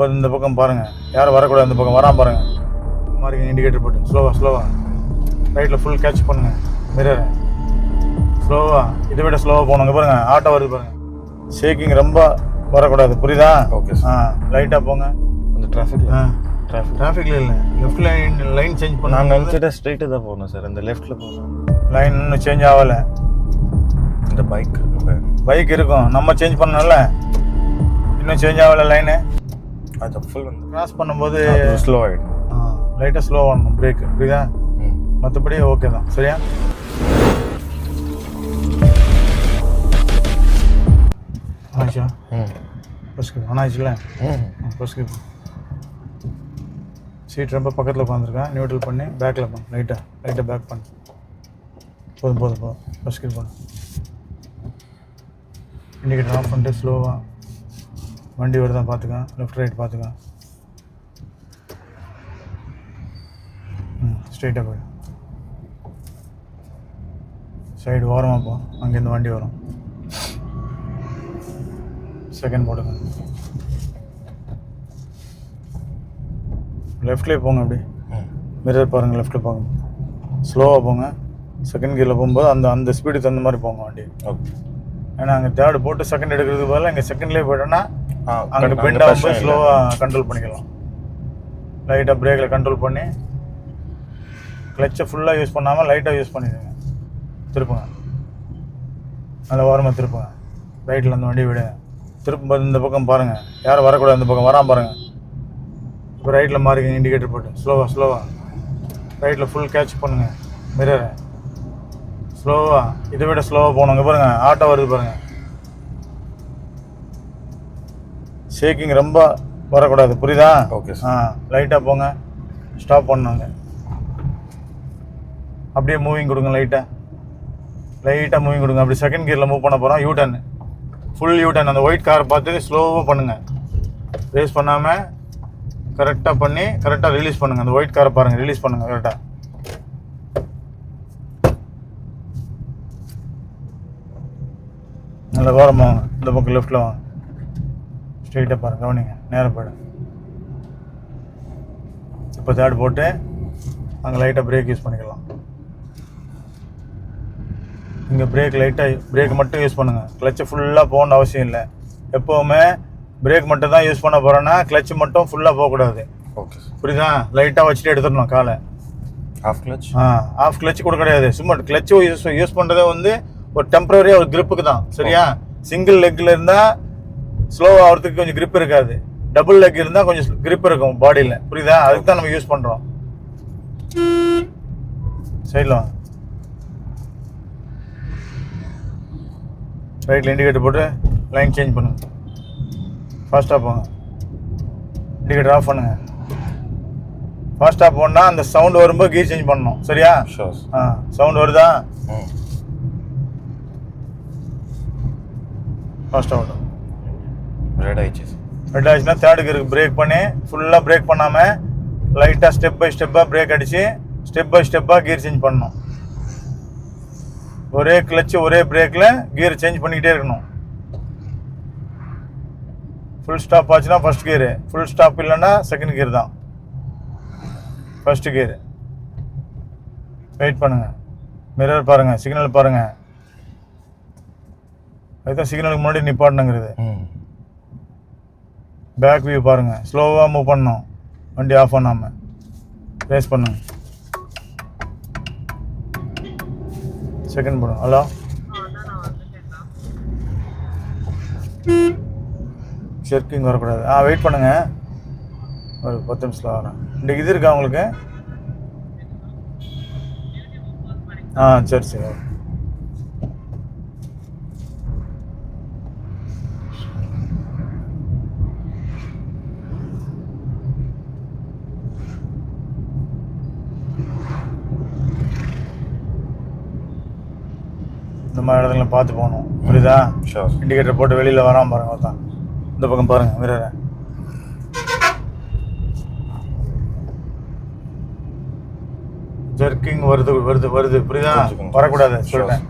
இந்த பக்கம் பாருங்கள், யாரும் வரக்கூடாது. இந்த பக்கம் வராமல் பாருங்கள். மாதிரி இண்டிகேட்டர் போட்டு ஸ்லோவாக ரைட்டில் ஃபுல் கேட்ச் பண்ணுங்கள். மிரர் ஸ்லோவாக, இதை விட ஸ்லோவாக போகணுங்க. பாருங்கள், ஆட்டோ வருது பாருங்கள். ஷேக்கிங் ரொம்ப வரக்கூடாது, புரியுதா? ஓகே. லைட்டாக போங்க. அந்த டிராஃபிக்கில் இல்லை, லெஃப்ட் லைன் சேஞ்ச் பண்ண. நாங்கள் நினச்சிட்டு ஸ்ட்ரைட்டு தான் போகணும் சார். இந்த லெஃப்ட்டில் போகணும். லைன் இன்னும் சேஞ்ச் ஆகலை. இந்த பைக் இருக்கும், நம்ம சேஞ்ச் பண்ணோம்ல, இன்னும் சேஞ்ச் ஆகலை லைனு. அது ஃபுல் வந்து கிராஸ் பண்ணும்போது ஸ்லோ ஆகிடும். லைட்டாக ஸ்லோ ஆகணும் பிரேக்கு, புரியுதா? மற்றபடி ஓகே தான். சரியா? ஆயிடுச்சா? ஃபஸ்ட்டு ஆனாயிடுச்சுல? ஃபஸ்ட்டு சீட் ரொம்ப பக்கத்தில் உட்காந்துருக்கேன். நியூட்ரல் பண்ணி பேக்கில் பண்ணு. லைட்டாக பேக் பண்ணு. போதும். ஃபஸ்ட்டு பண்ணு. இண்டிகேட்டர் ஆஃப் பண்ணிட்டு ஸ்லோவாக வண்டி வருதான் பார்த்துக்க. லெஃப்ட் ரைட் பார்த்துக்க. ஸ்ட்ரெயிட்டாக போய்டு. சைடு ஓரமாக போ, அங்கேருந்து வண்டி வரும். செகண்ட் போடுங்க. லெஃப்ட்லேயே போங்க. அப்படி மிரர் பாருங்கள், லெஃப்ட்டில் போங்க. ஸ்லோவாக போங்க. செகண்ட் கியரில் போகும்போது அந்த ஸ்பீடுக்கு தகுந்த மாதிரி போங்க வண்டி. ஓகே. ஏன்னா அங்கே தேர்டு போட்டு செகண்ட் எடுக்கிறதுக்கு பதிலாக இங்கே செகண்ட்லேயே போய்ட்டோன்னா அங்கே பெண்ட் ஆகும்போது ஸ்லோவாக கண்ட்ரோல் பண்ணிக்கலாம். லைட்டாக பிரேக்கில் கண்ட்ரோல் பண்ணி கிளச்சை ஃபுல்லாக யூஸ் பண்ணாமல் லைட்டாக யூஸ் பண்ணிடுங்க. திருப்புங்க, நல்லா ஓரமாக திருப்புங்க. ரைட்டில் அந்த வண்டி விடுங்க. திருப்பும்போது இந்த பக்கம் பாருங்கள், யாரும் வரக்கூடாது. இந்த பக்கம் வராமல் பாருங்கள். இப்போ ரைட்டில் மாறிங்க, இண்டிகேட்டர் போட்டு ஸ்லோவாக ரைட்டில் ஃபுல் கேட்ச் பண்ணுங்கள். மிரரை ஸ்லோவாக, இதை விட ஸ்லோவாக போகணுங்க. பாருங்கள், ஆட்டோ வருது பாருங்கள். ஷேக்கிங் ரொம்ப வரக்கூடாது, புரியுதா? ஓகே. லைட்டாக போங்க. ஸ்டாப் பண்ணுங்க. அப்படியே மூவிங் கொடுங்க. லைட்டாக மூவிங் கொடுங்க. அப்படி செகண்ட் கியரில் மூவ் பண்ண போகிறோம். U-turn, full U-turn. அந்த ஒயிட் காரை பார்த்து ஸ்லோவாக பண்ணுங்கள். ரேஸ் பண்ணாமல் கரெக்டாக பண்ணி கரெக்டாக ரிலீஸ் பண்ணுங்கள். அந்த ஒயிட் காரை பாருங்கள், ரிலீஸ் பண்ணுங்கள் கரெக்டாக. நல்ல ஓரமாக வாங்க. இந்த பக்கம் லெஃப்ட்டில் வாங்க. ஸ்ட்ரெயிட்டாக பாருங்கள், கவனிங்க. நேராக போய்டும். இப்போ தேர்ட் போட்டு அங்கே லைட்டாக பிரேக் யூஸ் பண்ணிக்கலாம். இங்கே பிரேக் மட்டும் யூஸ் பண்ணுங்கள். கிளச்சை ஃபுல்லாக போகணுன்னு அவசியம் இல்லை. எப்போவுமே பிரேக் மட்டும் தான் யூஸ் பண்ண போகிறோன்னா கிளச்சு மட்டும் ஃபுல்லாக போகக்கூடாது. ஓகே. புரியுதா? லைட்டாக வச்சுட்டு எடுத்துடணும் காலை. ஆஃப் கிளச் கூட கிடையாது. சும்மா கிளச்சு யூஸ் பண்ணுறதே வந்து ஒரு டெம்பரரியாக ஒரு கிரிப்புக்கு தான். சரியா? சிங்கிள் லெக்கில் இருந்தால் ஸ்லோவாக ஆகிறதுக்கு கொஞ்சம் கிரிப் இருக்காது. டபுள் லெக் இருந்தால் கொஞ்சம் கிரிப் இருக்கும் பாடியில். புரியுதா? அதுக்கு தான் நம்ம யூஸ் பண்ணுறோம். சைடில் வாங்க. ரைட்டில் இண்டிகேட்டர் போட்டு லைன் சேஞ்ச் பண்ணுங்க. ஃபாஸ்ட்டாக போங்க. இண்டிகேட்டர் ஆஃப் பண்ணுங்க. ஃபாஸ்ட்டாக போனால் அந்த சவுண்ட் வரும்போது கீர் சேஞ்ச் பண்ணணும். சரியா? சவுண்ட் வருதா? ஃபாஸ்ட்டாக ஓட்டும். ரெட் ஆயிடுச்சுன்னா தேர்டு கியருக்கு பிரேக் பண்ணி ஃபுல்லாக பிரேக் பண்ணாமல் லைட்டாக ஸ்டெப் பை ஸ்டெப்பாக பிரேக் அடித்து ஸ்டெப் பை ஸ்டெப்பாக கியர் சேஞ்ச் பண்ணணும். ஒரே கிளச்சு ஒரே பிரேக்கில் கியர் சேஞ்ச் பண்ணிக்கிட்டே இருக்கணும். ஃபுல் ஸ்டாப் ஆச்சுன்னா ஃபர்ஸ்ட் கியரு, ஃபுல் ஸ்டாப் இல்லைன்னா செகண்ட் கியர் தான். First gear. வெயிட் பண்ணுங்கள். மிரர் பாருங்கள், சிக்னல் பாருங்கள். அதுதான் சிக்னலுக்கு முன்னாடி நிப்பாட்டணுங்கிறது. பேக் வியூ பாருங்கள். ஸ்லோவாக மூவ் பண்ணணும். வண்டி ஆஃப் பண்ணாமல் ரேஸ் பண்ணுங்க. செகண்ட் போடும். ஹலோ, ஷெர்க்கிங் வரக்கூடாது. வெயிட் பண்ணுங்கள், ஒரு 10 நிமிஷத்தில் வரேன். இன்றைக்கி இது இருக்கா உங்களுக்கு? சரி. இந்த மாதிரி இடத்துல பார்த்து போகணும். புரியுதா? இண்டிகேட்டர் போட்டு வெளியில் வராமல் பாருங்க. தான் இந்த பக்கம் பாருங்கள் மிரரை. ஜெர்க்கிங் வருது. புரியுதா? வரக்கூடாது சொல்லிட்டேன்.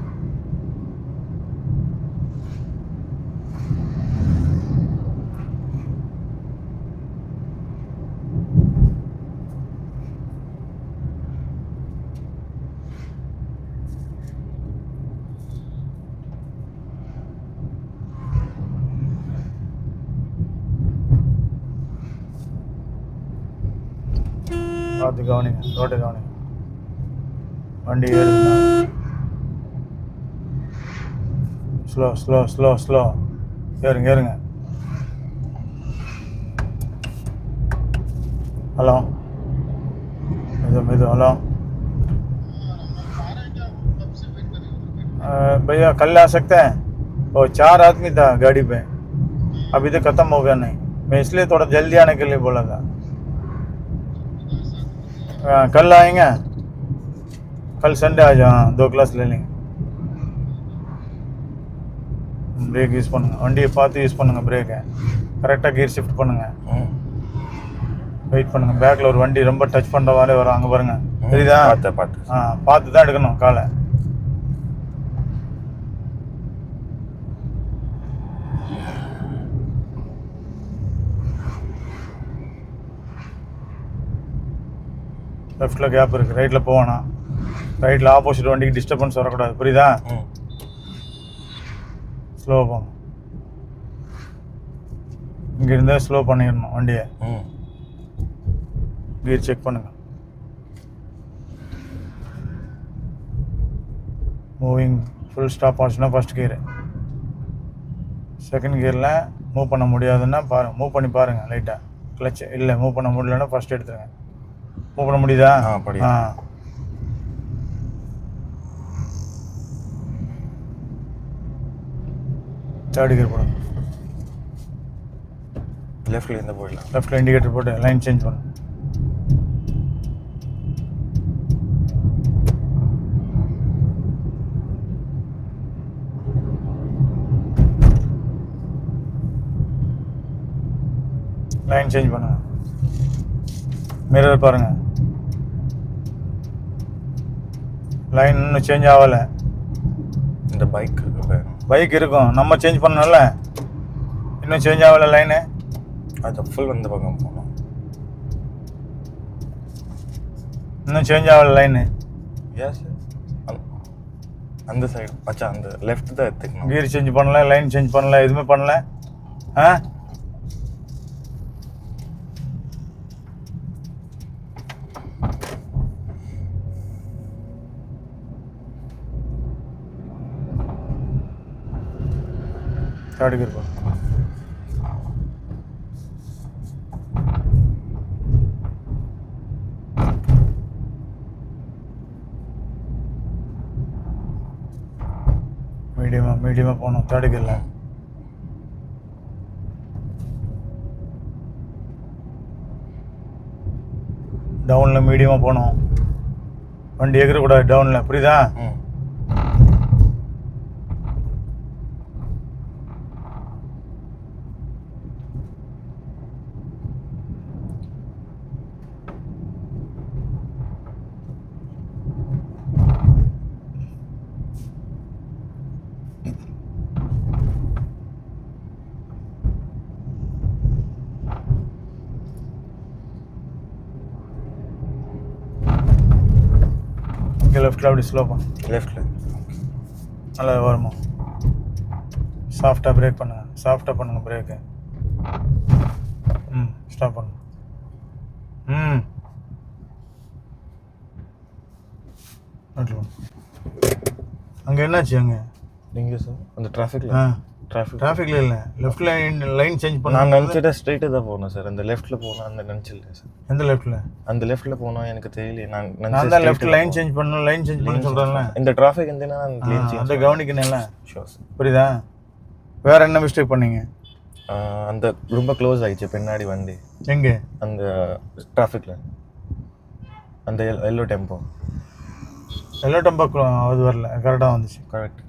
பார்த்து கவனிங்க, ரோட்டை கவனிங்க. வண்டி ஏறுதுண்ணா. Slow slow slow slow. ஏறுங்க ஏறுங்க. ஹலோ மெது हेलो भैया कल आ सकते हैं? वो 4 आदमी था गाड़ी पे, अभी तक ख़त्म हो गया नहीं. मैं इसलिए थोड़ा जल्दी आने के लिए बोला था. कल आएंगे, कल संडे आ जाओ. 2 क्लास ले लेंगे. பிரேக் யூஸ் பண்ணுங்கள், வண்டியை பார்த்து யூஸ் பண்ணுங்கள். பிரேக்கை கரெக்டாக கியர் ஷிஃப்ட் பண்ணுங்கள். வெயிட் பண்ணுங்கள். பேக்கில் ஒரு வண்டி ரொம்ப டச் பண்ணுற மாதிரி வரும், அங்கே பாருங்கள், தெரியுதா? பார்த்து தான் எடுக்கணும் காலை. லெஃப்ட்டில் கேப் இருக்குது, ரைட்டில் போவானா. ரைட்டில் ஆப்போசிட் வண்டிக்கு டிஸ்டர்பன்ஸ் வரக்கூடாது, புரியுதா? ஸ்லோ போங்க. இங்கே இருந்தால் ஸ்லோ பண்ணிடணும் வண்டியை. கியர் செக் பண்ணுங்க. மூவிங் ஃபுல் ஸ்டாப் ஆச்சுன்னா ஃபர்ஸ்ட் கியரு. செகண்ட் கியரில் மூவ் பண்ண முடியாதுன்னா பாருங்கள், மூவ் பண்ணி பாருங்கள் லைட்டாக. கிளச்சு இல்லை, மூவ் பண்ண முடியலன்னா ஃபர்ஸ்ட் எடுத்துருங்க. மூவ் பண்ண முடியுதா? தேர்ட் கியர் போடுங்க. லெஃப்ட்டில் இருந்து போயிடலாம். லெஃப்ட்டில் இண்டிகேட்டர் போட்டு லைன் சேஞ்ச் பண்ணுங்க. லைன் சேஞ்ச் பண்ணுங்க. மிரர் பாருங்க, லைன் இன்னும் சேஞ்ச் ஆகலை. இந்த பைக் இருக்கும், நம்ம சேஞ்ச் பண்ணல, இன்னும் சேஞ்ச் ஆகலை லைனு. அது ஃபுல் வந்து பக்கம் போகணும், இன்னும் சேஞ்ச் ஆகலை லைனு. எஸ் அந்த சைடு அச்சா, அந்த லெஃப்ட் தான் எடுத்துக்கணும். கியர் சேஞ்ச் பண்ணல, லைன் சேஞ்ச் பண்ணல, எதுவுமே பண்ணல. தேர்ட் கியர் போடுங்க. மீடியமாக போகணும் தேர்ட் கியரில். டவுனில் மீடியமாக போகணும், வண்டி எகிறக்கூடாது டவுனில், புரியுதா? லெஃப்ட்டில் அப்படி ஸ்லோ பண்ணு. லெஃப்ட்டில் நல்லா வருமா? சாஃப்டாக பிரேக் பண்ணுங்கள், சாஃப்டாக பண்ணுங்கள் பிரேக்கு. ஸ்டாப் பண்ணுங்க. அங்கே என்னாச்சு? அங்கே நீங்கள் சார் அந்த டிராஃபிக்கில் இல்லை, லெஃப்ட் லைன் சேஞ்ச் பண்ண. நான் நினச்சிட்டு ஸ்ட்ரைட்டாக தான் போகணும் சார். அந்த லெஃப்ட்டில் போனால் அந்த நினச்சில்லை சார். எந்த லெஃப்ட்டில்? அந்த லெஃப்ட்டில் போனால் எனக்கு தெரியல. நான் தான் லெஃப்ட் லைன் சேஞ்ச் பண்ணணும், லைன் சேஞ்ச் பண்ண சொல்கிறேன்ல. இந்த டிராஃபிக் இருந்துன்னா அந்த கவனிக்கணும்ல. Sure sir. புரியுதா? வேற என்ன மிஸ்டேக் பண்ணீங்க? அந்த ரொம்ப க்ளோஸ் ஆகிடுச்சு பின்னாடி வண்டி. எங்கே? அந்த டிராஃபிக்கில் அந்த எல்லோ டெம்போ அது வரல, கரெக்டாக வந்துச்சு. கரெக்ட்.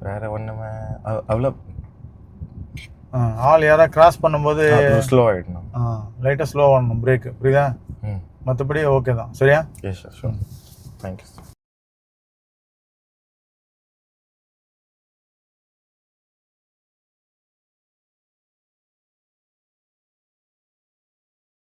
வேற ஒன்றுமே அவ்வளோ. ஆள் யாராவது கிராஸ் பண்ணும்போது ஸ்லோ ஆகிடணும், லைட்டாக ஸ்லோ ஆகணும் பிரேக்கு, புரியுதா? மற்றபடி ஓகே தான். சரியா? Yes sir, sure. Thank you sir.